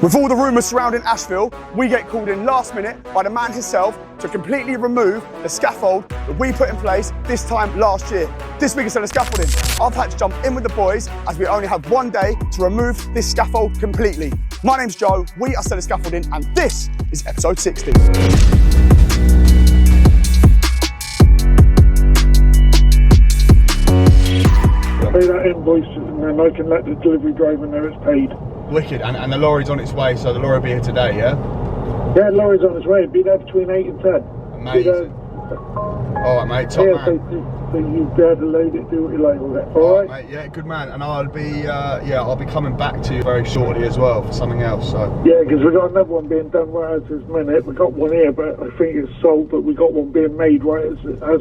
With all the rumours surrounding Ashville, we get called in last minute by the man himself to completely remove the scaffold that we put in place this time last year. This week instead of scaffolding, I've had to jump in with the boys as we only have one day to remove this scaffold completely. My name's Joe, we are Stellar Scaffolding, and this is episode 60. Pay that invoice and then I can let the delivery driver know it's paid. Wicked, and the lorry's on its way, so the lorry will be here today, yeah? Yeah, the lorry's on its way. It'll be there between 8 and 10. Amazing. Alright mate, top man. So you'll be able to load it, do what you like with it. Alright? Mate, yeah, good man. And I'll be I'll be coming back to you very shortly as well for something else. So yeah, because we've got another one being done right at this minute. We've got one here, but I think it's sold, but we've got one being made right as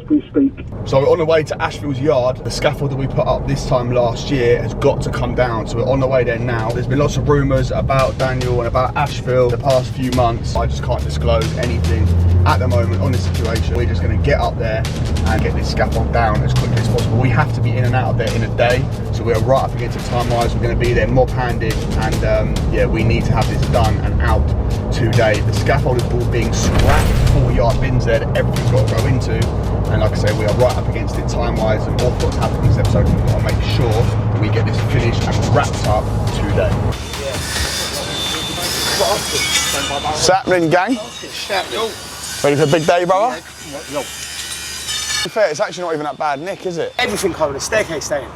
we speak. So we're on the way to Ashville's yard. The scaffold that we put up this time last year has got to come down, so we're on the way there now. There's been lots of rumours about Daniel and about Ashville the past few months. I just can't disclose anything at the moment on this situation. We're just going to get up there and get this scaffold down as quickly as possible. We have to be in and out of there in a day, so we're right up against it time-wise. We're going to be there mob-handed, and yeah, we need to have this done and out today. The scaffold is all being scrapped, 40-yard bins there that everything's got to go into, and like I say, we are right up against it time-wise, and all what's happening in this episode, we've got to make sure that we get this finished and wrapped up today. What's happening, gang? Ready for a big day, brother? No. To be fair, it's actually not even that bad, Nick, is it? Everything covered, the staircase staying.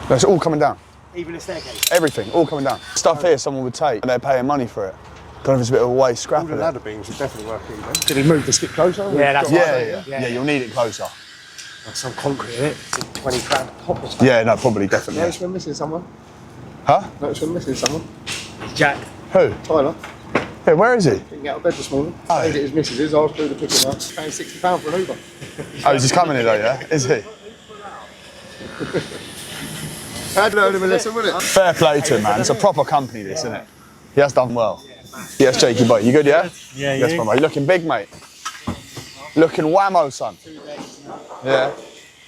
No, it's all coming down. Even the staircase? Everything, all coming down. Stuff here someone would take, and they're paying money for it. Don't know if it's a bit of a waste scrap All the of it. ladder beams are definitely working then. Did he move the skip closer? Yeah, that's Yeah, you'll need it closer. That's some concrete in it. 20 grand pop or something. Yeah, no, probably, definitely. Notice we're missing someone. Huh? Notice we're missing someone. Jack. Who? Tyler. Hey, where is he? Didn't get out of bed this morning. Oh. I think it was missus's. I was doing the picking up. Paying £60 for an Uber. Oh, he's just coming here though, yeah? Is he? I'd learn him a lesson, wouldn't it? Fair play to him, man. It's a proper company, this, isn't it? He has done well. Yes, Jakey boy. You good, yeah? Yeah, yes, you? brother. You looking big, mate? Looking whammo, son. Yeah.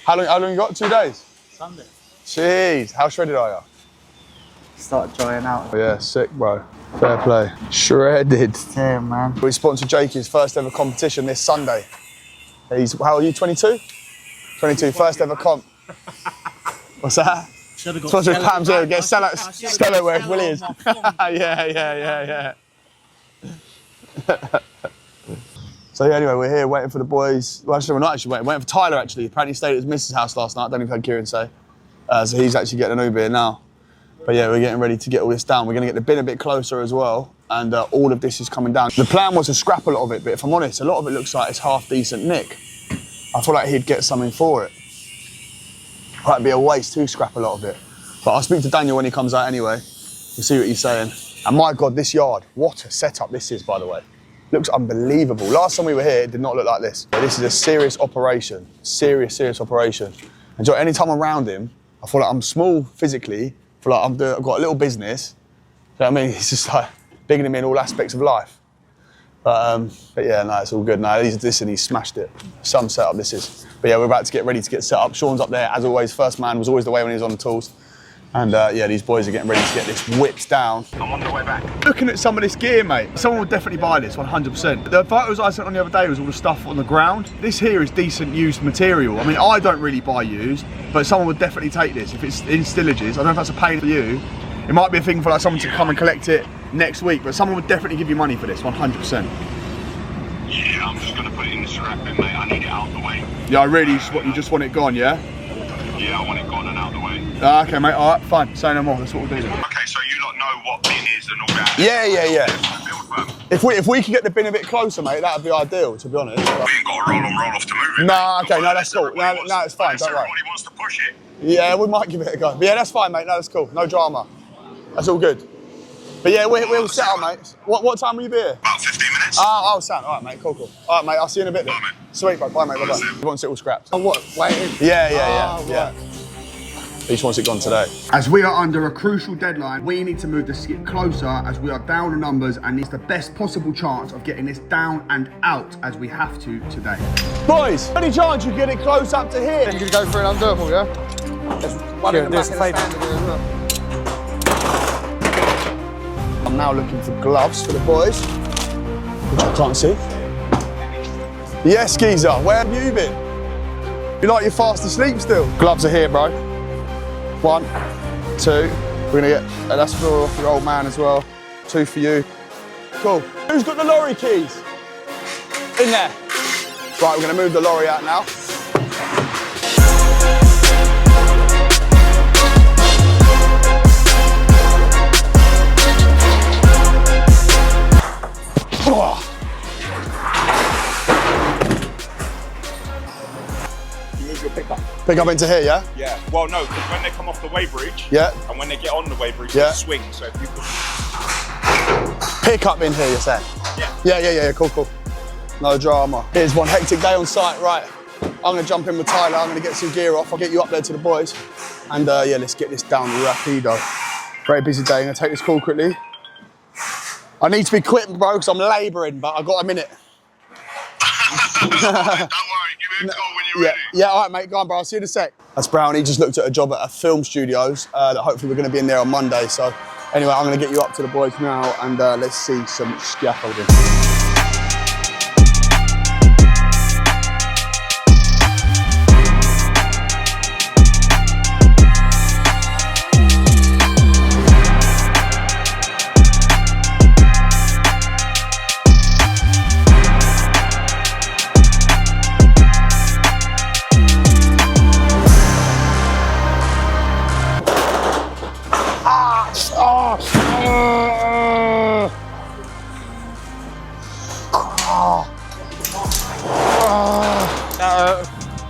How long you got? 2 days? Sunday. Jeez. How shredded are you? Started drying out. Oh, yeah, sick, bro. Fair play. Shredded. Yeah, man. We sponsored Jakey's first ever competition this Sunday. How are you, 22? 22, first ever comp. What's that? Sponsored Pam's here, get Stella where Willie is. Yeah. So yeah, anyway, we're here waiting for the boys. Well, actually, we're not actually waiting for Tyler actually. Apparently he stayed at his missus' house last night. I don't know if I had Kieran say. So he's actually getting an Uber here now. But yeah, we're getting ready to get all this down. We're going to get the bin a bit closer as well, and all of this is coming down. The plan was to scrap a lot of it, but if I'm honest, a lot of it looks like it's half decent nick. I feel like he'd get something for it. Might be a waste to scrap a lot of it. But I'll speak to Daniel when he comes out anyway. We'll see what he's saying. And my God, this yard, what a setup this is, by the way. Looks unbelievable. Last time we were here, it did not look like this. This is a serious operation. Serious operation. And Joe, anytime I'm around him, I feel like I'm small physically. I feel like I've got a little business. You know what I mean? It's just like bigging him in all aspects of life. But yeah, no, it's all good. No, he's smashed it. Some setup this is. But yeah, we're about to get ready to get set up. Sean's up there, as always. First man was always the way when he was on the tools. And yeah, these boys are getting ready to get this whipped down. I'm on the way back. Looking at some of this gear, mate, someone would definitely buy this, 100%. The photos I sent on the other day was all the stuff on the ground. This here is decent used material. I mean, I don't really buy used, but someone would definitely take this if it's in stillages. I don't know if that's a pain for you. It might be a thing for like someone to come and collect it next week, but someone would definitely give you money for this, 100%. Yeah, I'm just gonna put it in the scrap bin, mate. I need it out of the way. Yeah, you just want it gone, yeah? Yeah, I want it gone and out of the way. Okay, mate, all right, fine. Say no more, that's what we'll do then. Okay, so you lot know what bin is and all that? Yeah. If we could get the bin a bit closer, mate, that'd be ideal, to be honest. We ain't got to roll on, roll off to move it. No, okay, no, that's cool. No, it's fine, don't worry. Everybody wants to push it. Yeah, we might give it a go. But yeah, that's fine, mate. No, that's cool. No drama. That's all good. But yeah, we'll set up, mate. What time will you be here? About 15 minutes. Oh, sound. All right, mate. Cool. All right, mate. I'll see you in a bit then. Bye, mate. Sweet, bro. Bye, mate. Bye-bye. He wants it all scrapped. Oh, what? Waiting? Yeah. Right. He just wants it gone today. As we are under a crucial deadline, we need to move the skip closer as we are down in numbers and it's the best possible chance of getting this down and out as we have to today. Boys, any chance you get it close up to here? You're going to go for an undurable, yeah? There's one in the back of the stand. I'm now looking for gloves for the boys, which I can't see. Yes, geezer, where have you been? You like you're fast asleep still? Gloves are here, bro. 1, 2. We're gonna get, that's for your old man as well. 2 for you. Cool. Who's got the lorry keys? In there. Right, we're gonna move the lorry out now. Oh. You move your pickup. Pick up into here, yeah? Yeah. Well, no, because when they come off the weighbridge, Yeah. and when they get on the weighbridge, Yeah. they swing. So if you could... Pick up in here, you're saying? Yeah. Yeah, cool. No drama. Here's one hectic day on site, right. I'm gonna jump in with Tyler, I'm gonna get some gear off, I'll get you up there to the boys. And yeah, let's get this down rapido. Very busy day, I'm gonna take this call quickly. I need to be quick, bro, because I'm labouring, but I've got a minute. Don't worry, give me a call when you're ready. Yeah, all right, mate, go on, bro, I'll see you in a sec. That's Brown, he just looked at a job at a film studios that hopefully we're gonna be in there on Monday, so anyway, I'm gonna get you up to the boys now and let's see some scaffolding.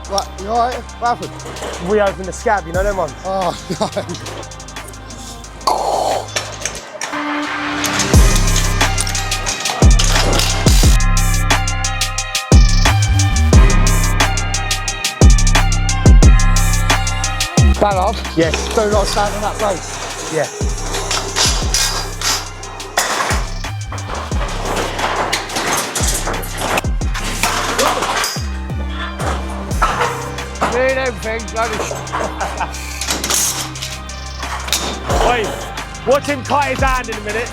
What, you alright? What happened? Reopen the scab, you know them ones? Oh, no. Ballard? Yes. Do not stand in that place. Yeah. Doing everything, bloody Wait, watch him cut his hand in a minute.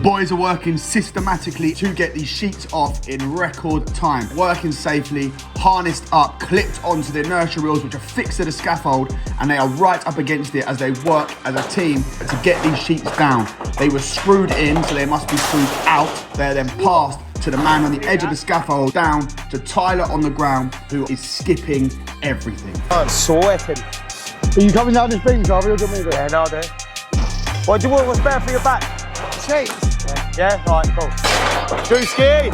Boys are working systematically to get these sheets off in record time. Working safely, harnessed up, clipped onto the inertia reels which are fixed to the scaffold, and they are right up against it as they work as a team to get these sheets down. They were screwed in, so they must be screwed out. They're then passed to the man on the edge of the scaffold, down to Tyler on the ground, who is skipping everything. I'm sweating. Are you coming down this beam, Harvey, or do you want me to do it? Yeah, no, I'll do it. What do you want? What's better for your back? Cheese. Yeah? All right, cool. Drewski!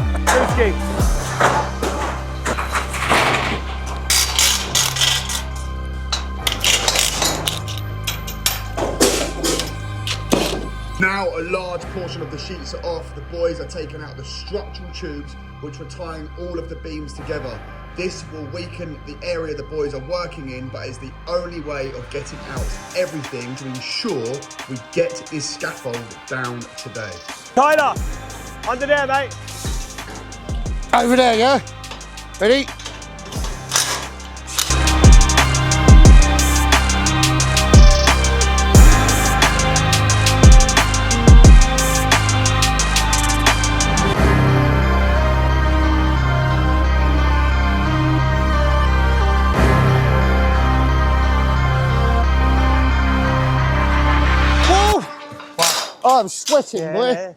Now a large portion of the sheets are off. The boys are taking out the structural tubes which were tying all of the beams together. This will weaken the area the boys are working in, but is the only way of getting out everything to ensure we get this scaffold down today. Tyler, under there, mate. Over there, yeah? Ready? Oh, I'm sweating, boy. Yeah.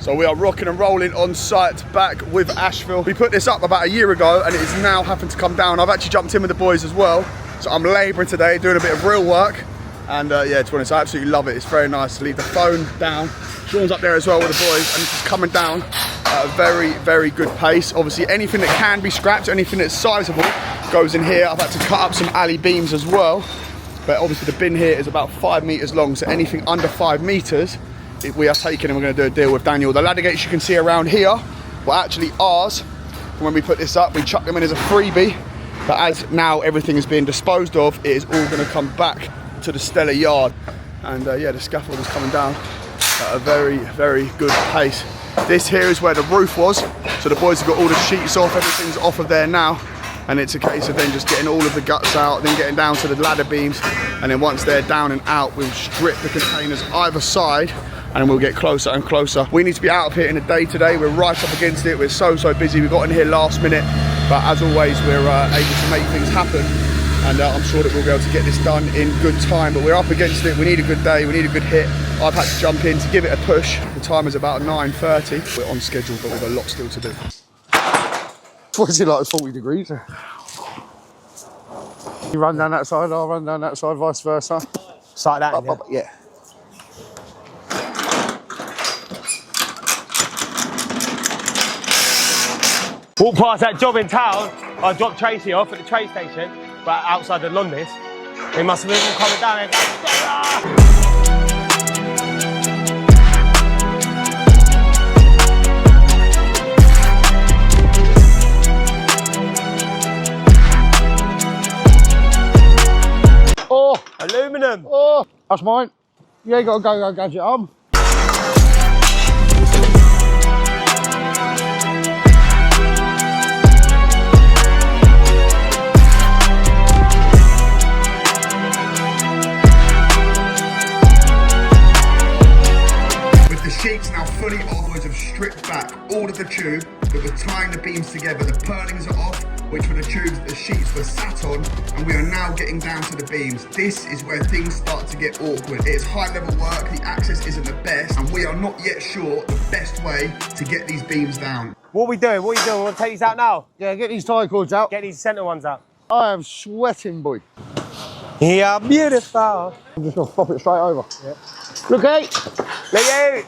So we are rocking and rolling on site back with Asheville. We put this up about a year ago and it is now having to come down. I've actually jumped in with the boys as well. So I'm labouring today, doing a bit of real work. And yeah, to be honest, I absolutely love it. It's very nice to leave the phone down. Sean's up there as well with the boys and it's coming down at a very, very good pace. Obviously anything that can be scrapped, anything that's sizable goes in here. I've had to cut up some alley beams as well. But obviously the bin here is about 5 metres long, so anything under 5 metres, we are taking and we're going to do a deal with Daniel. The ladder gates you can see around here were actually ours. And when we put this up, we chucked them in as a freebie. But as now everything is being disposed of, it is all going to come back to the Stella yard. And yeah, the scaffold is coming down at a very, very good pace. This here is where the roof was. So the boys have got all the sheets off, everything's off of there now. and it's a case of then just getting all of the guts out, then getting down to the ladder beams, and then once they're down and out, we'll strip the containers either side, and we'll get closer and closer. We need to be out of here in a day today. We're right up against it. We're so busy. We got in here last minute, but as always, we're able to make things happen, and I'm sure that we'll be able to get this done in good time. But we're up against it. We need a good day. We need a good hit. I've had to jump in to give it a push. The time is about 9:30. We're on schedule, but we've got a lot still to do. What's it like? It's 40 degrees. You run down that side, I'll run down that side, vice versa. Like that, Yeah. Walk past that job in town, I dropped Tracy off at the train station, but outside the Londis. He must have been coming down and Oh, aluminum. oh, that's mine. Yeah, you gotta go gadget on. Sheets now fully off, boys have stripped back all of the tube that was tying the beams together. The purlings are off, which were the tubes that the sheets were sat on, and we are now getting down to the beams. This is where things start to get awkward. It's high level work, the access isn't the best, and we are not yet sure the best way to get these beams down. What are we doing? What are you doing? We want to take these out now? Yeah, get these tie cords out. Get these centre ones out. I am sweating, boy. Yeah, beautiful. I'm just gonna flop it straight over. Yeah. Look out! Look out!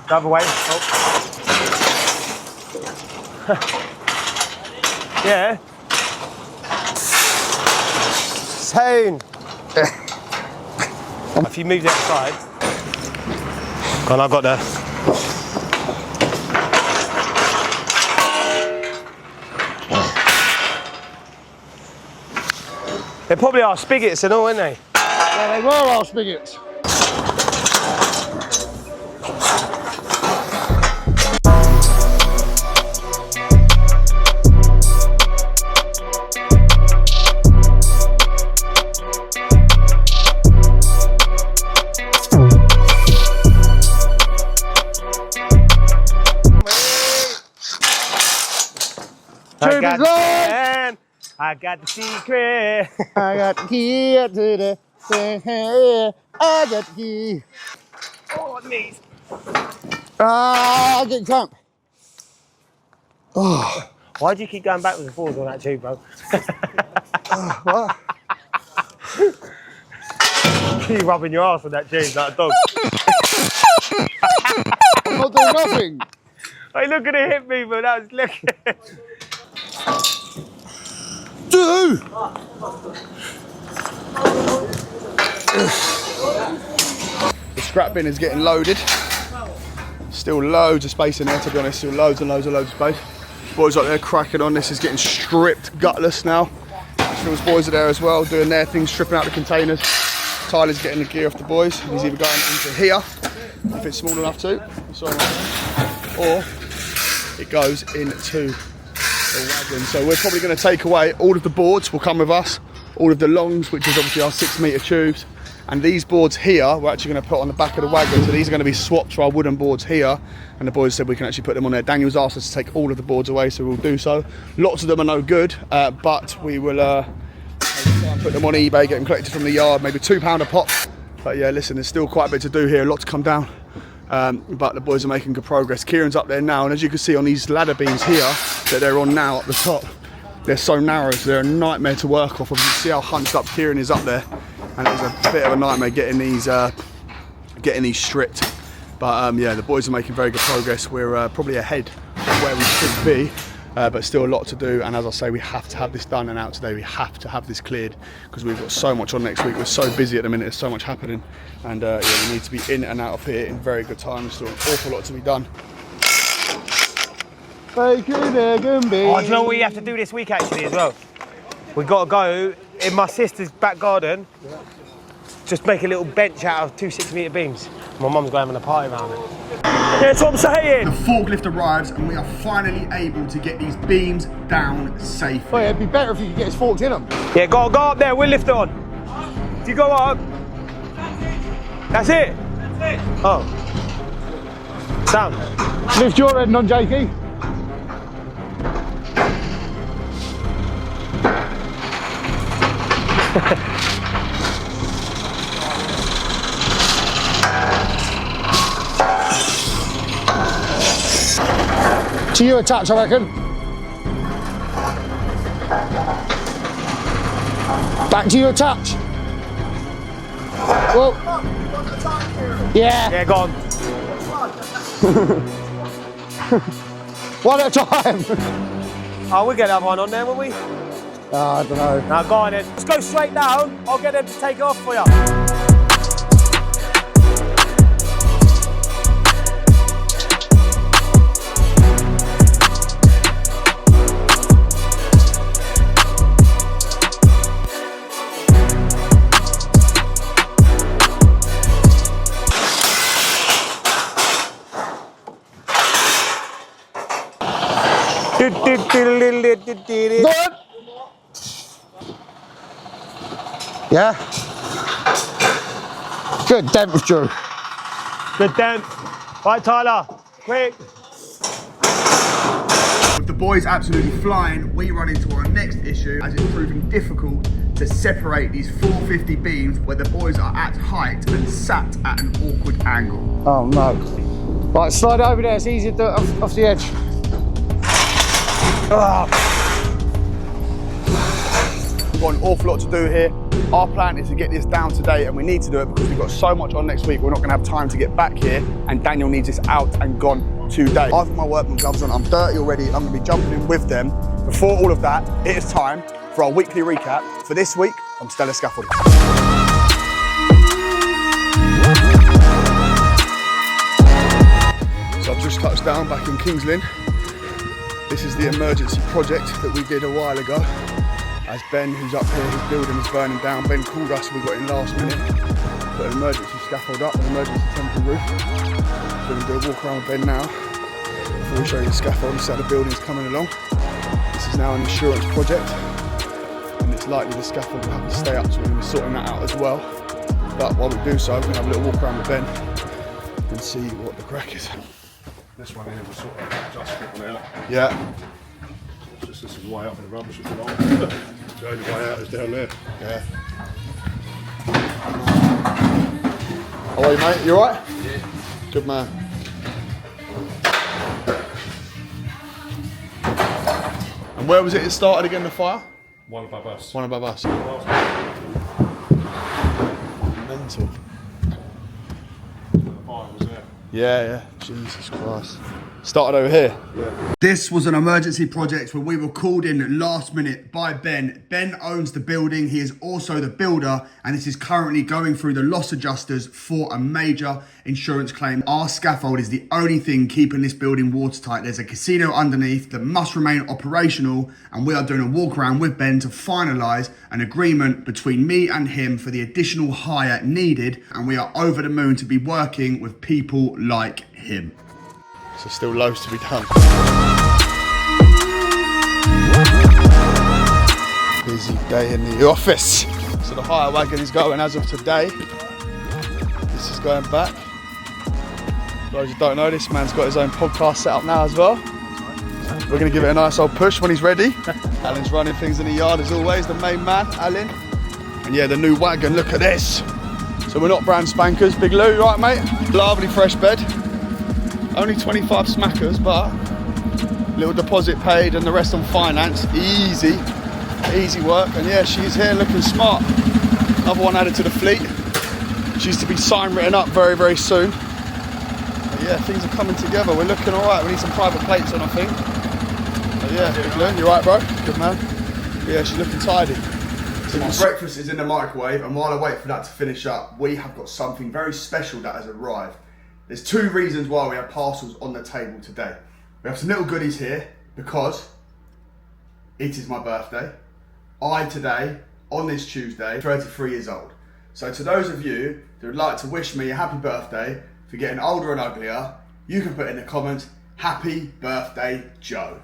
The other way. Oh. Yeah. Soon. If you move the other side. Come on, I've got the. They probably are spigots and all, aren't they? Yeah, they were our spigots. I got the secret. I got the key to the I got the key. Oh, knees. Ah, I get cramp. Oh. Why do you keep going backwards and forwards on that tube, bro? What? Keep rubbing your ass with that tube like a dog. I'm not doing nothing. Hey, look at the hip movement. That was looking. Do. The scrap bin is getting loaded. Still loads of space in there, to be honest. Still loads and loads of space. Boys up there cracking on. This is getting stripped gutless now. Phil's boys are there as well, doing their thing, stripping out the containers. Tyler's getting the gear off the boys. He's either going into here, if it's small enough to, or it goes into the wagon. So we're probably going to take away all of the boards, will come with us, all of the longs, which is obviously our 6 metre tubes, and these boards here we're actually going to put on the back of the wagon. So these are going to be swapped for our wooden boards here, and the boys said we can actually put them on there. Daniel's asked us to take all of the boards away, so we'll do so. Lots of them are no good, but we will put them on eBay, get them collected from the yard, maybe £2 a pop. But yeah, listen, there's still quite a bit to do here, a lot to come down. But the boys are making good progress. Kieran's up there now, and as you can see on these ladder beams here that they're on now up the top, they're so narrow, so they're a nightmare to work off of. You can see how hunched up Kieran is up there, and it was a bit of a nightmare getting these stripped. But yeah, the boys are making very good progress. We're probably ahead of where we should be, but still a lot to do. And as I say, we have to have this done and out today. We have to have this cleared because we've got so much on next week. We're so busy at the minute, there's so much happening, and yeah, we need to be in and out of here in very good time. There's still an awful lot to be done. Bacon, egg and beans. Oh, do you know what you have to do this week actually as well? We've got to go in my sister's back garden, just make a little bench out of 2 6 metre beams. My mum's going having a party around it. Yeah, that's what I'm saying. The forklift arrives and we are finally able to get these beams down safely. Well, it'd be better if you could get his forks in them. Yeah, go up there, we'll lift it on. Do you go up? That's it? That's it. Oh. Sound. Lift your end on, Jakey. To you attach, I reckon. Back to you attach. Well, yeah. Yeah, go on. One at a time. Oh, we'll get that one on there, won't we? I don't know. Now go on then. Let's go straight down. I'll get them to take it off for you. Good. Yeah. Good dent with Drew. Good dent. Right, Tyler. Quick. With the boys absolutely flying, we run into our next issue as it's proving difficult to separate these 450 beams where the boys are at height and sat at an awkward angle. Oh no. Right, slide over there. It's easier to do it off the edge. We've got an awful lot to do here. Our plan is to get this down today and we need to do it because we've got so much on next week. We're not going to have time to get back here and Daniel needs this out and gone today. I've got my workman gloves on. I'm dirty already. I'm going to be jumping in with them. Before all of that, it is time for our weekly recap for this week on Stellar Scaffolding. So I've just touched down back in Kings Lynn. This is the emergency project that we did a while ago. As Ben, who's up here, his building is burning down. Ben called us, we got in last minute. Put an emergency scaffold up, an emergency temporary roof. So we're going to do a walk around with Ben now. Before we show you the scaffold and see how the building's coming along. This is now an insurance project. And it's likely the scaffold will have to stay up, so we're going to be sorting that out as well. But while we do so, we're going to have a little walk around with Ben and see what the crack is. This one here was sort of just stripping out. Yeah. This is the way up in the rubbish with the line. The only way out is down there. Yeah. How are you, mate? You alright? Yeah. Good man. And where was it started again, the fire? One above us. One above us. Mental. The fire was there. Yeah. Jesus Christ. Started over here. Yeah. This was an emergency project where we were called in last minute by Ben. Ben owns the building. He is also the builder, and this is currently going through the loss adjusters for a major insurance claim. Our scaffold is the only thing keeping this building watertight. There's a casino underneath that must remain operational, and we are doing a walk around with Ben to finalise an agreement between me and him for the additional hire needed, and we are over the moon to be working with people like him. So still loads to be done. Busy day in the office. So the hire wagon is going as of today. This is going back. For those who don't know, this man's got his own podcast set up now as well. We're going to give it a nice old push when he's ready. Alan's running things in the yard as always, the main man, Alan. And yeah, the new wagon, look at this. So we're not brand spankers. Big Lou, right mate? Lovely fresh bed. Only 25 smackers, but little deposit paid and the rest on finance. Easy work. And yeah, she's here looking smart. Another one added to the fleet. She's to be sign written up very, very soon. But yeah, things are coming together. We're looking all right. We need some private plates on, I think. But yeah, Big Lou, you right, bro? Good man. Yeah, she's looking tidy. So my breakfast is in the microwave, and while I wait for that to finish up, we have got something very special that has arrived. There's two reasons why we have parcels on the table today. We have some little goodies here because it is my birthday. I today, on this Tuesday, 33 years old. So to those of you that would like to wish me a happy birthday for getting older and uglier, you can put in the comments, happy birthday, Joe.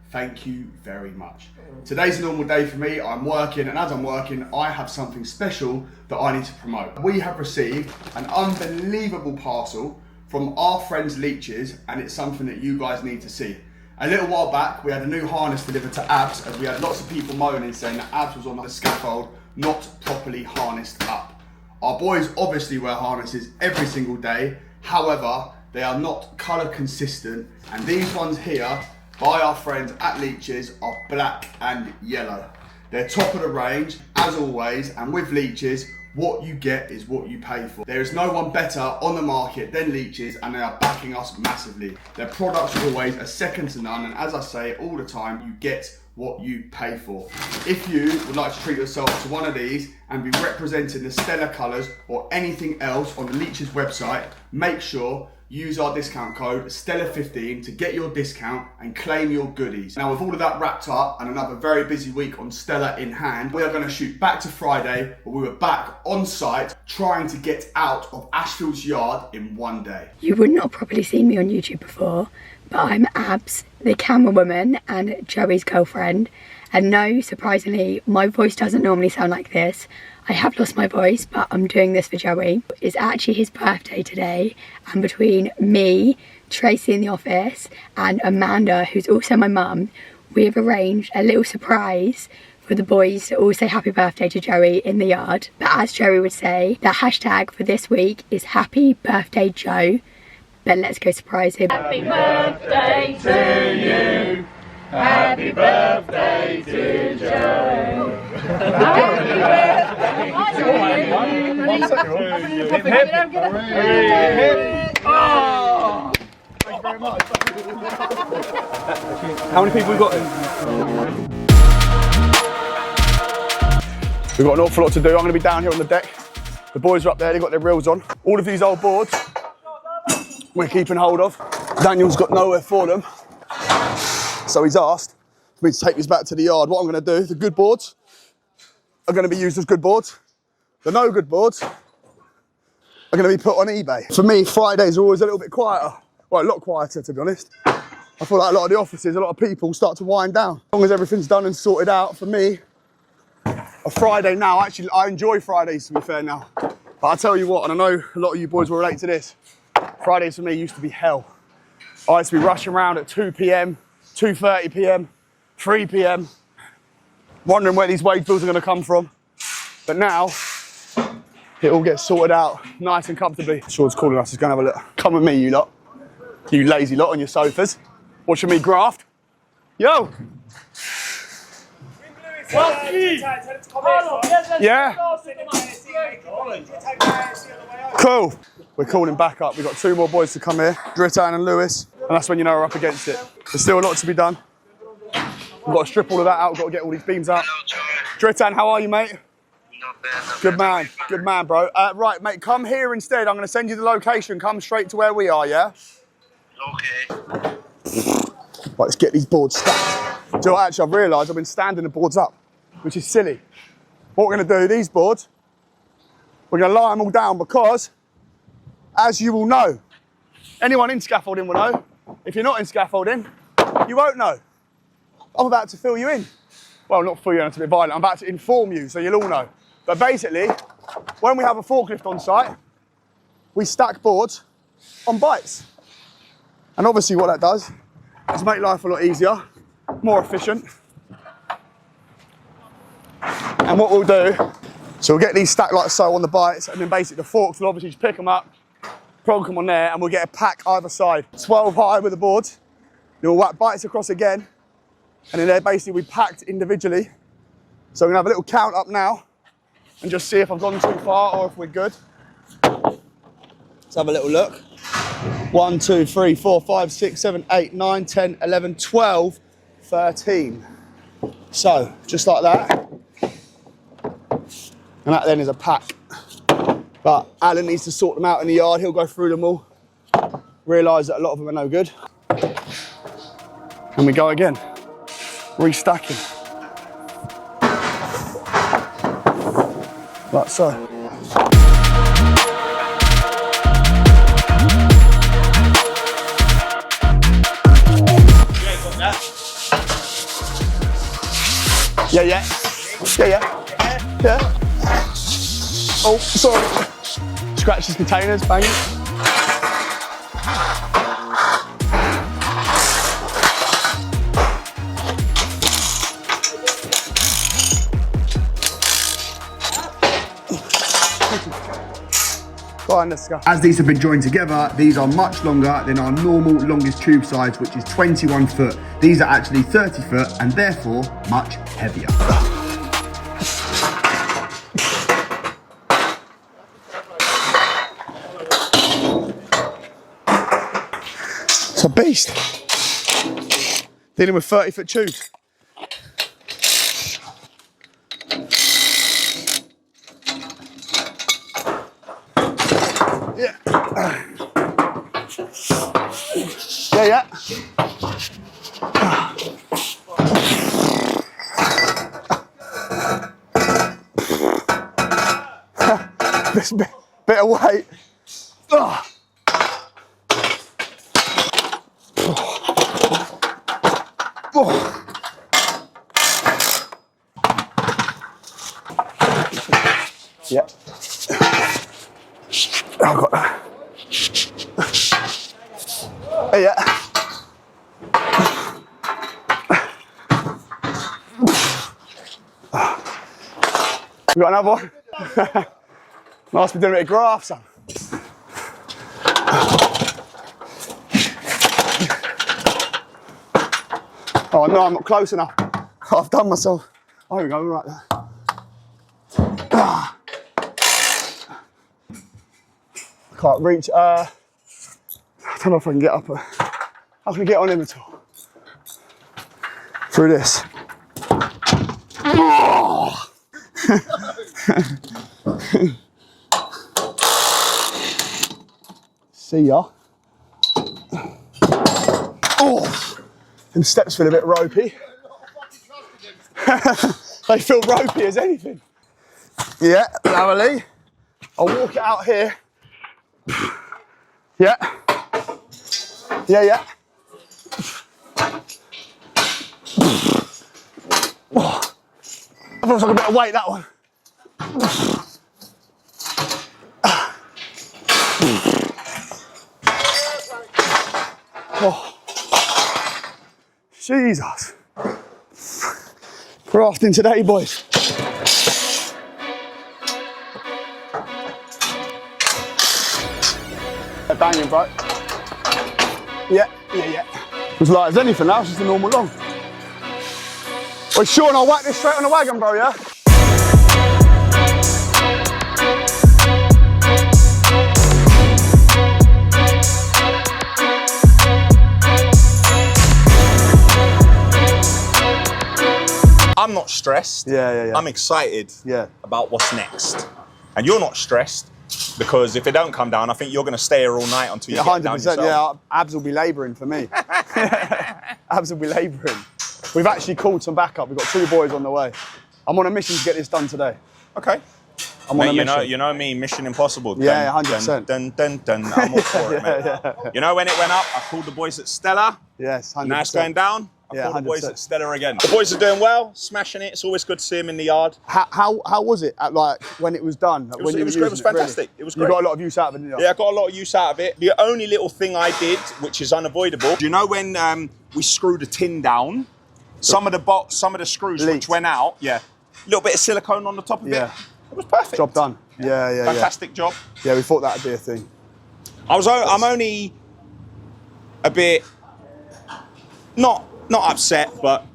Thank you very much. Today's a normal day for me. I'm working, and as I'm working, I have something special that I need to promote. We have received an unbelievable parcel from our friends Leeches, and it's something that you guys need to see. A little while back, we had a new harness delivered to Abs, as we had lots of people moaning saying that Abs was on the scaffold, not properly harnessed up. Our boys obviously wear harnesses every single day. However, they are not colour consistent, and these ones here by our friends at Leeches are black and yellow. They're top of the range, as always, and with Leeches, what you get is what you pay for. There is no one better on the market than Leeches, and they are backing us massively. Their products are always a second to none, and as I say all the time, you get what you pay for. If you would like to treat yourself to one of these and be representing the stellar colours or anything else on the Leeches website, make sure use our discount code STELLA15 to get your discount and claim your goodies. Now with all of that wrapped up and another very busy week on Stella in hand, we are going to shoot back to Friday, where we were back on site trying to get out of Ashville's yard in one day. You would not probably seen me on YouTube before, but I'm Abs, the camera woman and Joey's girlfriend. And no, surprisingly, my voice doesn't normally sound like this. I have lost my voice, but I'm doing this for Joey. It's actually his birthday today, and between me, Tracy in the office, and Amanda, who's also my mum, we have arranged a little surprise for the boys to all say happy birthday to Joey in the yard. But as Joey would say, the hashtag for this week is Happy Birthday Joe. But let's go surprise him. Happy birthday to you. Happy birthday to Joe. Happy birthday to you. Oh! Thank you very much. How many people we got? We've got an awful lot to do. I'm going to be down here on the deck. The boys are up there, they've got their reels on. All of these old boards we're keeping hold of. Daniel's got nowhere for them. So he's asked for me to take these back to the yard. What I'm going to do, the good boards are going to be used as good boards. The no good boards are going to be put on eBay. For me, Fridays are always a little bit quieter. Well, a lot quieter, to be honest. I feel like a lot of the offices, a lot of people start to wind down. As long as everything's done and sorted out, for me, a Friday now, actually, I enjoy Fridays, to be fair now. But I'll tell you what, and I know a lot of you boys will relate to this, Fridays for me used to be hell. I used to be rushing around at 2 p.m, 2:30 p.m, 3 p.m, wondering where these wage bills are going to come from. But now, it all gets sorted out nice and comfortably. Sean's calling us, he's going to have a look. Come with me, you lot. You lazy lot on your sofas. Watching me graft. Yo! Yeah? Cool. We're calling back up. We've got 2 more boys to come here, Dritan and Lewis, and that's when you know we're up against it. There's still a lot to be done. We've got to strip all of that out, we've got to get all these beams out. Dritan, how are you, mate? Not bad. Good man, good man, bro. Right, mate, come here instead. I'm going to send you the location. Come straight to where we are, yeah? Okay. Right, let's get these boards stacked. Do you know what, actually, I've realised I've been standing the boards up, which is silly. What we're going to do, these boards, we're going to lie them all down because, as you will know, anyone in scaffolding will know. If you're not in scaffolding, you won't know. I'm about to fill you in. Well, not fill you in, it's a bit violent. I'm about to inform you, so you'll all know. But basically, when we have a forklift on site, we stack boards on bites. And obviously what that does is make life a lot easier, more efficient. And what we'll do, so we'll get these stacked like so on the bites, and then basically the forks will obviously just pick them up, plonk them on there, and we'll get a pack either side. 12 high with the boards, then we'll whack bites across again, and then they're basically we packed individually. So we're gonna have a little count up now, and just see if I've gone too far or if we're good. Let's have a little look. 1, 2, 3, 4, 5, 6, 7, 8, 9, 10, 11, 12, 13. So, just like that. And that then is a pack. But Alan needs to sort them out in the yard. He'll go through them all. Realise that a lot of them are no good. And we go again. Restacking. Like so. Yeah, yeah. Yeah, yeah. Yeah. Oh, sorry. Scratch his containers, bang it. Go on, let's go. As these have been joined together, these are much longer than our normal longest tube size, which is 21 foot. These are actually 30 foot and therefore much heavier. It's a beast. Dealing with 30-foot tubes. Yeah. Yeah, yeah. This bit of weight. Oh. Oh. Yeah. I've got that. Hey, yeah. We got another one. Nice to be doing a bit of graft, son. Oh no, I'm not close enough. I've done myself. Oh, here we go, right there. I can't reach. I don't know if I can get up. How can I get on him at all? Through this. Oh. See ya. Oh, them steps feel a bit ropey. They feel ropey as anything. Yeah, lovely. I'll walk it out here. Yeah. Yeah, yeah. Oh. That feels like a bit of weight, that one. Oh. Jesus. Grafting today, boys. They're banging, bro. Yeah, yeah, yeah. It's light as anything now, it's just a normal long. Well, Sean, I'll whack this straight on the wagon, bro, yeah? I'm not stressed. Yeah. I'm excited about what's next. And you're not stressed because if it don't come down, I think you're going to stay here all night until you get down yourself. Yeah, abs will be labouring for me. Abs will be labouring. We've actually called some backup. We've got 2 boys on the way. I'm on a mission to get this done today. Okay. I'm on a mission. You know me, Mission Impossible. Yeah, 100%. I'm all for it, man. Yeah. You know when it went up, I called the boys at Stella. Yes, 100%. Now it's going down. I called the 100%. boys at Stella again. The boys are doing well, smashing it. It's always good to see them in the yard. How was it at, like, when it was done? It was great. It was fantastic. It was great. You got a lot of use out of it, didn't you? Yeah, I got a lot of use out of it. The only little thing I did, which is unavoidable, do you know when we screwed a tin down? Some of the screws leaked. which went out, a little bit of silicone on the top of it. It was perfect. Job done. Yeah. Fantastic job. Yeah, we thought that'd be a thing. I'm only a bit not upset, but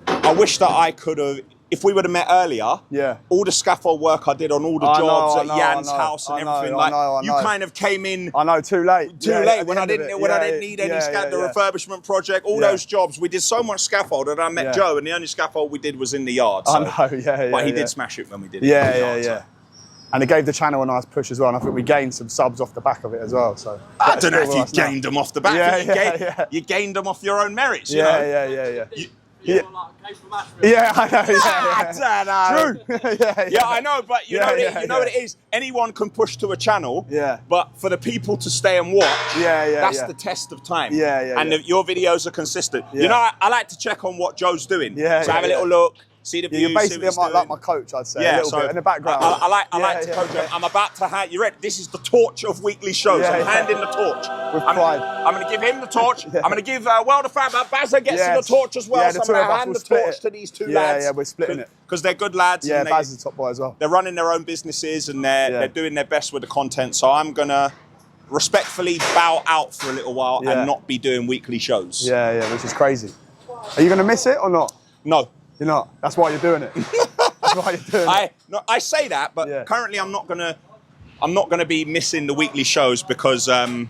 I wish that I could have. If we would have met earlier, all the scaffold work I did on all the jobs at Jan's house and everything, you kind of came in. I know, too late. When I didn't need any the refurbishment project, all those jobs. We did so much scaffold, and I met Joe, and the only scaffold we did was in the yard. So. I know, But he did smash it when we did it. Yeah. And it gave the channel a nice push as well, and I think we gained some subs off the back of it as well. So I don't know if you gained them off the back. You gained them off your own merits. You know? Yeah, I know. True. I know, but you know what it is. Anyone can push to a channel. But for the people to stay and watch, that's the test of time. Your videos are consistent. You know, I like to check on what Joe's doing. So have a little look. see the Yeah, views. you're basically see what like he's my coach, I'd say. Yeah, a little bit in the background. I like to coach him. I'm about to hand. You ready? This is the torch of weekly shows. I'm handing the torch. With pride. I'm going to give him the torch. I'm going to give World of Fab. Bazza gets the torch as well. Yeah, so I'm going to hand the torch to these two lads. Yeah, we're splitting it. Because they're good lads. Yeah, and Baz is the top boy as well. They're running their own businesses and they're doing their best with the content. So I'm going to respectfully bow out for a little while and not be doing weekly shows. Yeah, which is crazy. Are you going to miss it or not? No. You're not? That's why you're doing it. That's why you're doing it. I say that, but currently I'm not gonna be missing the weekly shows because I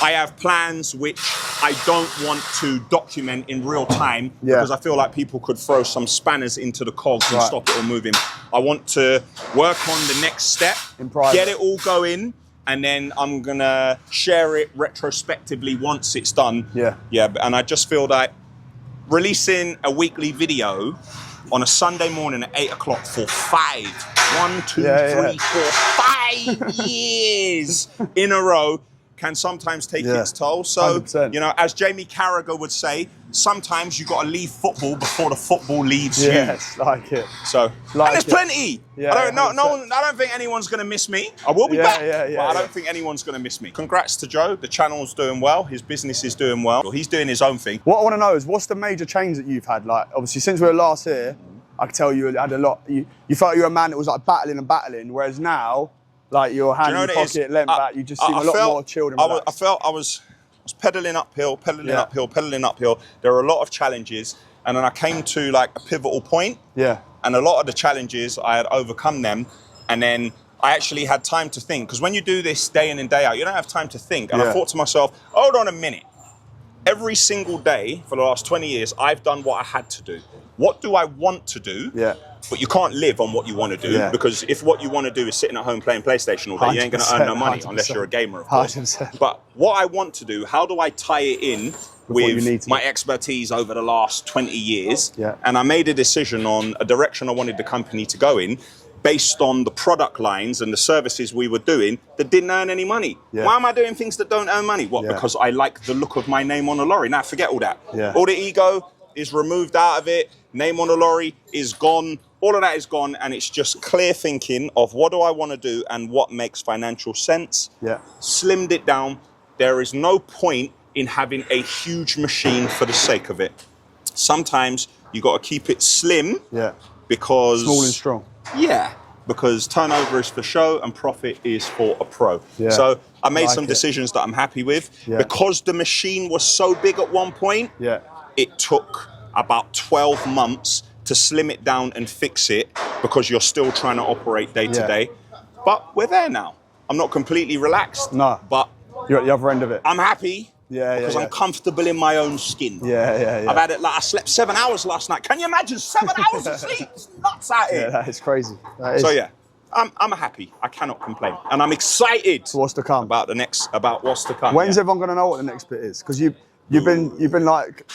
have plans which I don't want to document in real time because I feel like people could throw some spanners into the cogs and stop it all moving. I want to work on the next step, get it all going, and then I'm gonna share it retrospectively once it's done. Yeah, and I just feel like releasing a weekly video on a Sunday morning at 8 o'clock for 5 years in a row can sometimes take its toll. So, 100%. you know, as Jamie Carragher would say, sometimes you got to leave football before the football leaves you. Yes, like it. So, and there's plenty. Yeah, I don't think anyone's going to miss me. I will be back, but I don't think anyone's going to miss me. Congrats to Joe. The channel's doing well. His business is doing well. He's doing his own thing. What I want to know is, what's the major change that you've had? Like, obviously, since we were last here, I can tell you had a lot. You felt you were a man that was like battling, whereas now, like your hand in your pocket, leant back, you just seem a lot more chilled and relaxed. I felt I was pedaling uphill. There were a lot of challenges, and then I came to like a pivotal point. Yeah. And a lot of the challenges, I had overcome them, and then I actually had time to think. Because when you do this day in and day out, you don't have time to think. And I thought to myself, hold on a minute. Every single day for the last 20 years, I've done what I had to do. What do I want to do? Yeah. But you can't live on what you want to do because if what you want to do is sitting at home playing PlayStation all day, you ain't going to earn no money 100%. unless you're a gamer, of course. 100%. But what I want to do, how do I tie it in with my expertise over the last 20 years? Yeah. And I made a decision on a direction I wanted the company to go in based on the product lines and the services we were doing that didn't earn any money. Yeah. Why am I doing things that don't earn money? What, because I like the look of my name on a lorry? Now, forget all that. Yeah. All the ego is removed out of it. Name on a lorry is gone. All of that is gone, and it's just clear thinking of what do I want to do and what makes financial sense. Yeah. Slimmed it down. There is no point in having a huge machine for the sake of it. Sometimes you got to keep it slim. Yeah. Because small and strong. Yeah. Because turnover is for show and profit is for a pro. Yeah. So I made some decisions that I'm happy with. Yeah. Because the machine was so big at one point, it took about 12 months to slim it down and fix it because you're still trying to operate day to day. But we're there now. I'm not completely relaxed. No. But you're at the other end of it. I'm happy. Yeah, because I'm comfortable in my own skin. Yeah. I've had it like I slept 7 hours last night. Can you imagine 7 hours of sleep? It's nuts out here. Yeah, that is crazy. So yeah, I'm happy. I cannot complain, and I'm excited. What's to come? About what's to come. When's everyone going to know what the next bit is? Because you've been like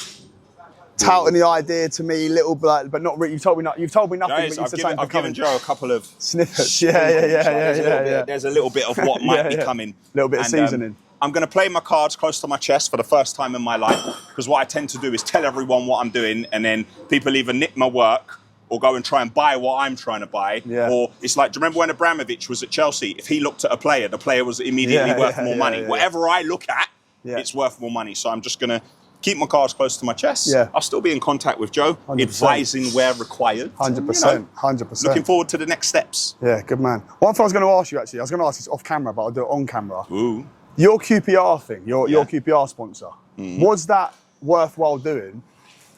touting the idea to me, little but not really. You've told me nothing. I've given Joe a couple of snippets. There's a little bit of what might be coming. A little bit of seasoning. I'm going to play my cards close to my chest for the first time in my life because what I tend to do is tell everyone what I'm doing, and then people either nip my work or go and try and buy what I'm trying to buy. Yeah. Or it's like, do you remember when Abramovich was at Chelsea? If he looked at a player, the player was immediately worth more money. Whatever I look at, it's worth more money. So I'm just going to keep my cards close to my chest. Yeah. I'll still be in contact with Joe, 100%. Advising where required. 100%. 100%. Looking forward to the next steps. Yeah, good man. One thing I was going to ask you, actually, I was going to ask this off camera, but I'll do it on camera. Ooh. Your QPR thing, your QPR sponsor, was that worthwhile doing?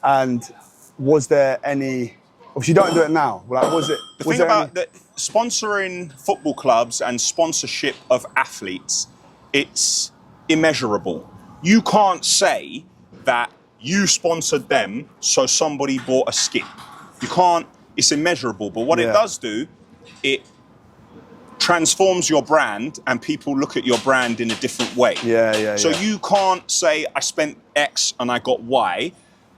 And was there any... Obviously, you don't do it now. Like, was it... The thing about sponsoring football clubs and sponsorship of athletes, it's immeasurable. You can't say that you sponsored them so somebody bought a skip. You can't... It's immeasurable. But what it does do, it transforms your brand and people look at your brand in a different way. So you can't say I spent X and I got Y,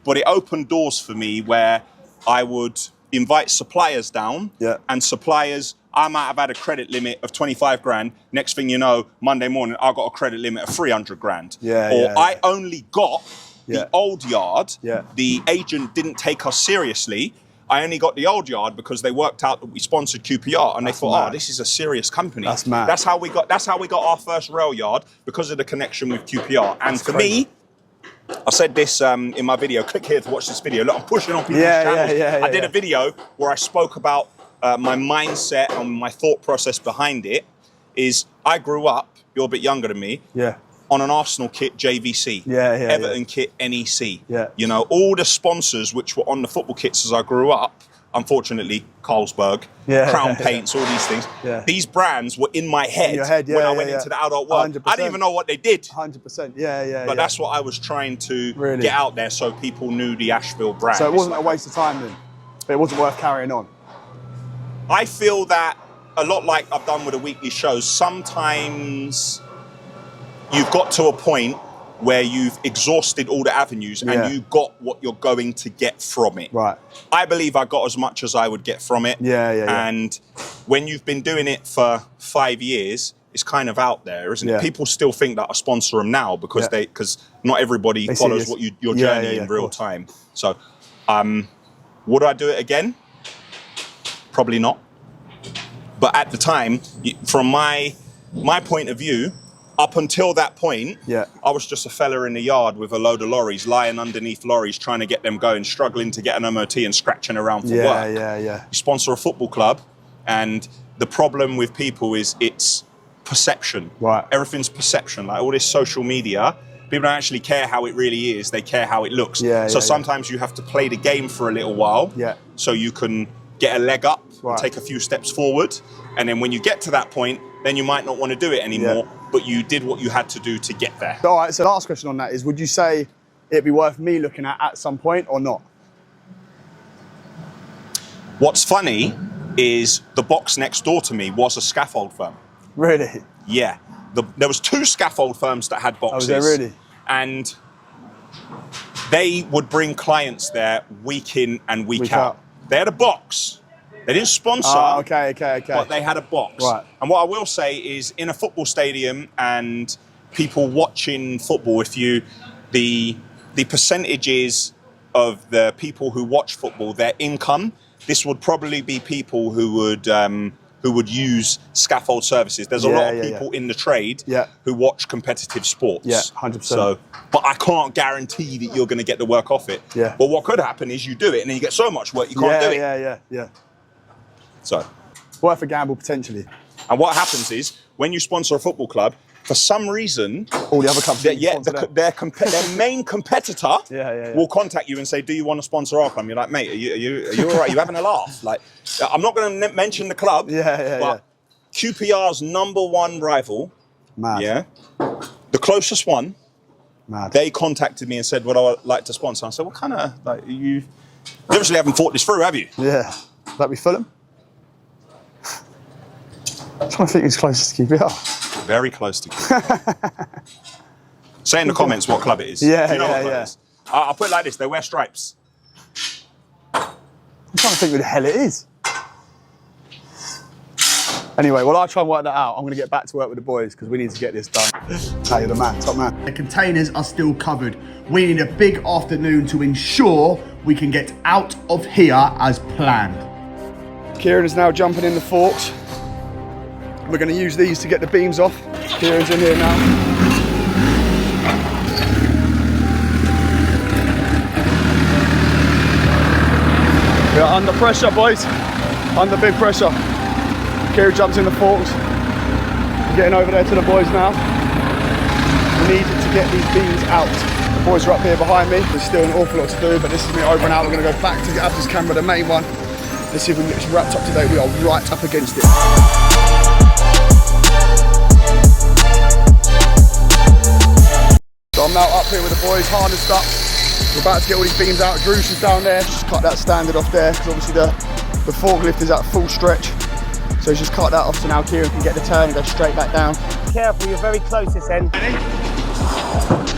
but it opened doors for me where I would invite suppliers down and suppliers, I might have had a credit limit of 25 grand. Next thing you know, Monday morning, I got a credit limit of 300 grand. I only got the old yard. The agent didn't take us seriously. I only got the old yard because they worked out that we sponsored QPR, and they thought, mad. oh, this is a serious company. That's mad. That's how we got our first rail yard, because of the connection with QPR. And for me, I said this in my video. Click here to watch this video. Look, I'm pushing on people's channels. I did a video where I spoke about my mindset and my thought process behind it. Is I grew up, you're a bit younger than me, on an Arsenal kit, JVC, Everton kit, NEC. You know, all the sponsors which were on the football kits as I grew up, unfortunately, Carlsberg, Crown Paints, all these things. These brands were in my head, when I went into the adult world. 100%. I didn't even know what they did. 100%, But that's what I was trying to get out there, so people knew the Ashville brand. So it wasn't a waste of time then? But it wasn't worth carrying on? I feel that a lot like I've done with the weekly shows, sometimes you've got to a point where you've exhausted all the avenues and you got what you're going to get from it. Right. I believe I got as much as I would get from it. And when you've been doing it for 5 years, it's kind of out there, isn't it? People still think that I sponsor them now because because not everybody follows what your journey in real time. So, would I do it again? Probably not. But at the time, from my point of view, up until that point, I was just a fella in the yard with a load of lorries, lying underneath lorries, trying to get them going, struggling to get an MOT and scratching around for work. You sponsor a football club, and the problem with people is it's perception. Everything's perception. Like all this social media, people don't actually care how it really is. They care how it looks. So sometimes you have to play the game for a little while so you can get a leg up and take a few steps forward. And then when you get to that point, then you might not want to do it anymore, but you did what you had to do to get there. All right, so last question on that is, would you say it'd be worth me looking at some point or not? What's funny is the box next door to me was a scaffold firm. Really? Yeah. There was 2 scaffold firms that had boxes. Oh, was there really? And they would bring clients there week in and week out. They had a box. They didn't sponsor, but they had a box. And what I will say is, in a football stadium and people watching football, the percentages of the people who watch football, their income, this would probably be people who would use scaffold services. There's a lot of people in the trade who watch competitive sports. 100%. So, but I can't guarantee that you're going to get the work off it. But what could happen is you do it and then you get so much work you can't do it. So, worth a gamble potentially. And what happens is, when you sponsor a football club, for some reason, all the other companies, their main competitor will contact you and say, "Do you want to sponsor our club?" And you're like, "Mate, are you all right? You having a laugh?" Like, I'm not going to mention the club, but QPR's #1 rival, the closest one, they contacted me and said, "Would I like to sponsor?" I said, "What kind of you obviously haven't thought this through, have you?" That be Fulham. I'm trying to think who's closest to QPR. Very close to QPR. Say in the comments what club it is. You know what club it is. I'll put it like this, they wear stripes. I'm trying to think who the hell it is. Anyway, well, I'll try and work that out. I'm going to get back to work with the boys because we need to get this done. Hey, you're the man, top man. The containers are still covered. We need a big afternoon to ensure we can get out of here as planned. Kieran is now jumping in the forks. We're going to use these to get the beams off. Kieran's in here now. We are under pressure, boys. Under big pressure. Kieran jumps in the forks. Getting over there to the boys now. We need to get these beams out. The boys are up here behind me. There's still an awful lot to do, but this is me over and out. We're going to go back to get up this camera, the main one. Let's see if we can get this wrapped up today. We are right up against it. So I'm now up here with the boys, harnessed up. We're about to get all these beams out. Drew's is down there. Just cut that standard off there because obviously the forklift is at full stretch. So he's just cut that off so now Kieran can get the turn and go straight back down. Careful, you're very close this end.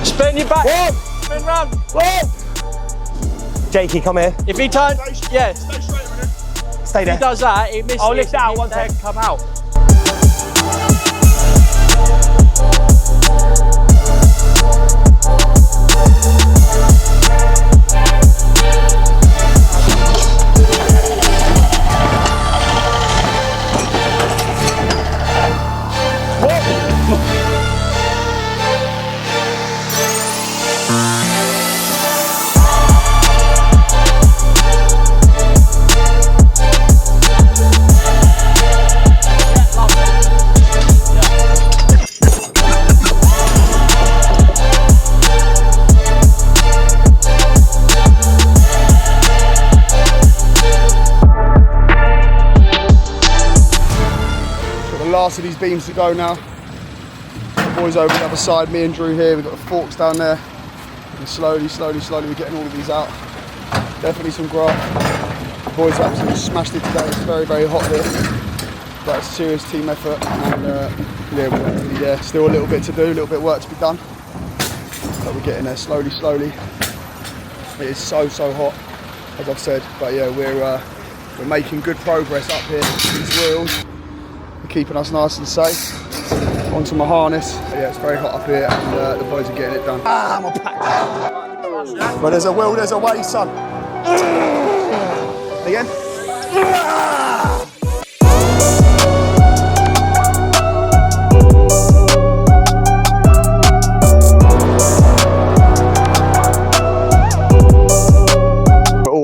Spin your back. One. Spin round. One. Jakey, come here. If he turns, yes. Stay straight a minute. Stay there. If he does that, he misses. I'll lift out once I come out. the last of these beams to go now. The boys over the other side, me and Drew here, we've got the forks down there. And slowly we're getting all of these out. Definitely some graft. The boys have absolutely smashed it today. It's very, very hot here. But it's a serious team effort, and yeah, still a little bit to do, a little bit of work to be done. But we're getting there slowly. It is so hot, as I've said. But yeah, we're making good progress up here. These wheels are keeping us nice and safe. Onto my harness. But yeah, it's very hot up here, and the boys are getting it done. I'm a pack. But there's a will, there's a way, son. Again.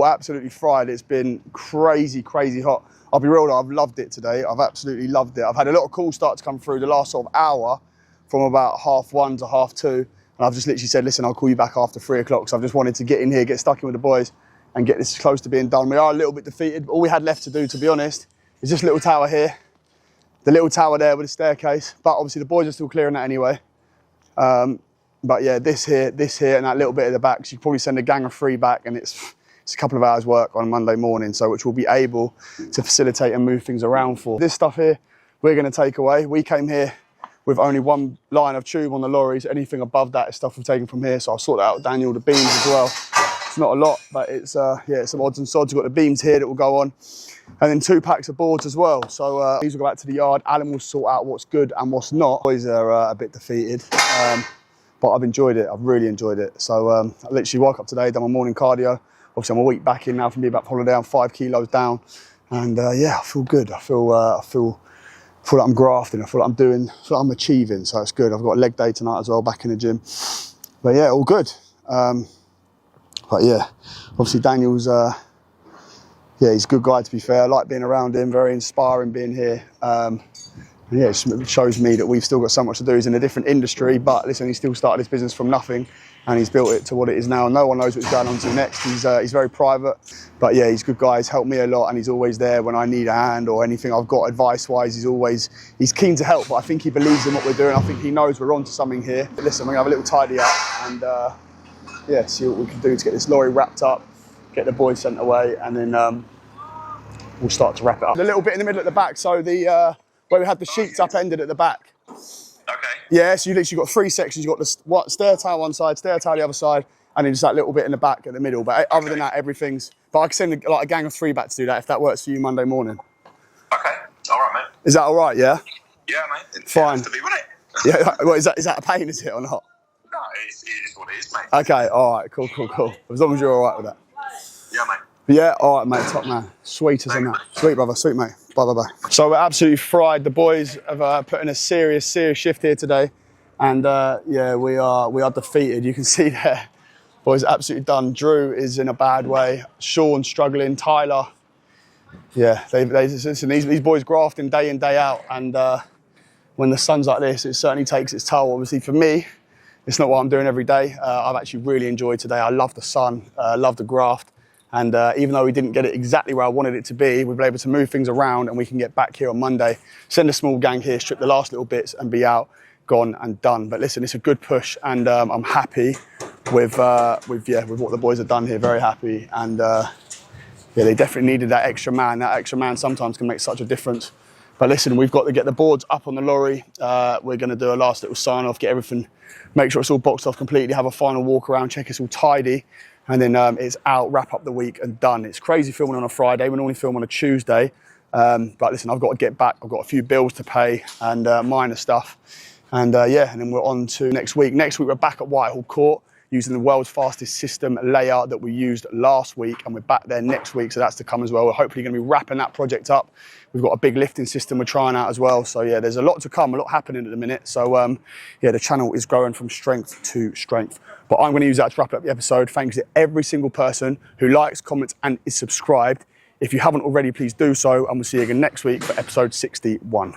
Absolutely fried. It's been crazy hot. I'll be real though, I've loved it today. I've absolutely loved it. I've had a lot of calls start to come through the last sort of hour from about 1:30 to 2:30, and I've just literally said, listen, I'll call you back after 3 o'clock. So I've just wanted to get in here, get stuck in with the boys and get this close to being done. We are a little bit defeated. All we had left to do, to be honest, is this little tower here, the little tower there with the staircase, but obviously the boys are still clearing that anyway. But yeah, this here and that little bit at the back, so you can probably send a gang of 3 back, and it's a couple of hours work on Monday morning, so which we'll be able to facilitate and move things around for. This stuff here, we're going to take away. We came here with only 1 line of tube on the lorries. Anything above that is stuff we've taken from here, so I'll sort that out with Daniel, the beams as well. It's not a lot, but it's some odds and sods. We've got the beams here that will go on, and then 2 packs of boards as well. So these will go back to the yard. Alan will sort out what's good and what's not. Boys are a bit defeated, but I've enjoyed it. I've really enjoyed it. So I literally woke up today, done my morning cardio. Obviously, I'm a week back in now from being back from holiday. I'm 5 kilos down, and yeah, I feel good. I feel like I'm grafting. I feel like I'm achieving. So it's good. I've got a leg day tonight as well, back in the gym. But yeah, all good. But yeah, obviously Daniel's yeah, he's a good guy, to be fair. I like being around him. Very inspiring being here. And yeah, it shows me that we've still got so much to do. He's in a different industry, but listen, he still started his business from nothing, and he's built it to what it is now. No one knows what's going on to next. He's very private, but yeah, he's a good guy. He's helped me a lot, and he's always there when I need a hand or anything I've got advice-wise. He's keen to help, but I think he believes in what we're doing. I think he knows we're onto something here. But listen, we're gonna have a little tidy up and yeah, see what we can do to get this lorry wrapped up, get the boys sent away, and then we'll start to wrap it up. A little bit in the middle at the back, so the where we had the sheets upended at the back. Okay. Yeah, so you literally got 3 sections. You've got the stair tile one side, stair tile the other side, and then just that little bit in the back at the middle. But other than that, everything's... But I can send like a gang of 3 back to do that if that works for you Monday morning. Okay. All right, mate. Is that all right, yeah? Yeah, mate. Fine. It has to be, wouldn't it? Yeah, well, is that a pain, is it, or not? No, it is what it is, mate. Okay, all right, cool. As long as you're all right with that. Yeah, mate. Yeah, all right, mate, top man. Sweet as a nut. Sweet, brother, sweet, mate. Bye. So we're absolutely fried. The boys have put in a serious shift here today. And yeah, we are defeated. You can see there, boys absolutely done. Drew is in a bad way. Sean struggling. Tyler, yeah, listen, these boys grafting day in, day out. And when the sun's like this, it certainly takes its toll. Obviously for me, it's not what I'm doing every day. I've actually really enjoyed today. I love the sun, love the graft. And even though we didn't get it exactly where I wanted it to be, we've been able to move things around, and we can get back here on Monday, send a small gang here, strip the last little bits and be out, gone and done. But listen, it's a good push, and I'm happy with what the boys have done here, very happy. And yeah, they definitely needed that extra man. That extra man sometimes can make such a difference. But listen, we've got to get the boards up on the lorry. We're going to do a last little sign off, get everything, make sure it's all boxed off completely, have a final walk around, check it's all tidy. And then it's out, wrap up the week and done. It's crazy filming on a Friday. We normally film on a Tuesday. But listen, I've got to get back. I've got a few bills to pay and minor stuff. And yeah, and then we're on to next week. Next week, we're back at Whitehall Court using the world's fastest system layout that we used last week. And we're back there next week. So that's to come as well. We're hopefully going to be wrapping that project up. We've got a big lifting system we're trying out as well. So yeah, there's a lot to come, a lot happening at the minute. So yeah, the channel is growing from strength to strength. But I'm going to use that to wrap up the episode. Thanks to every single person who likes, comments, and is subscribed. If you haven't already, please do so. And we'll see you again next week for episode 61.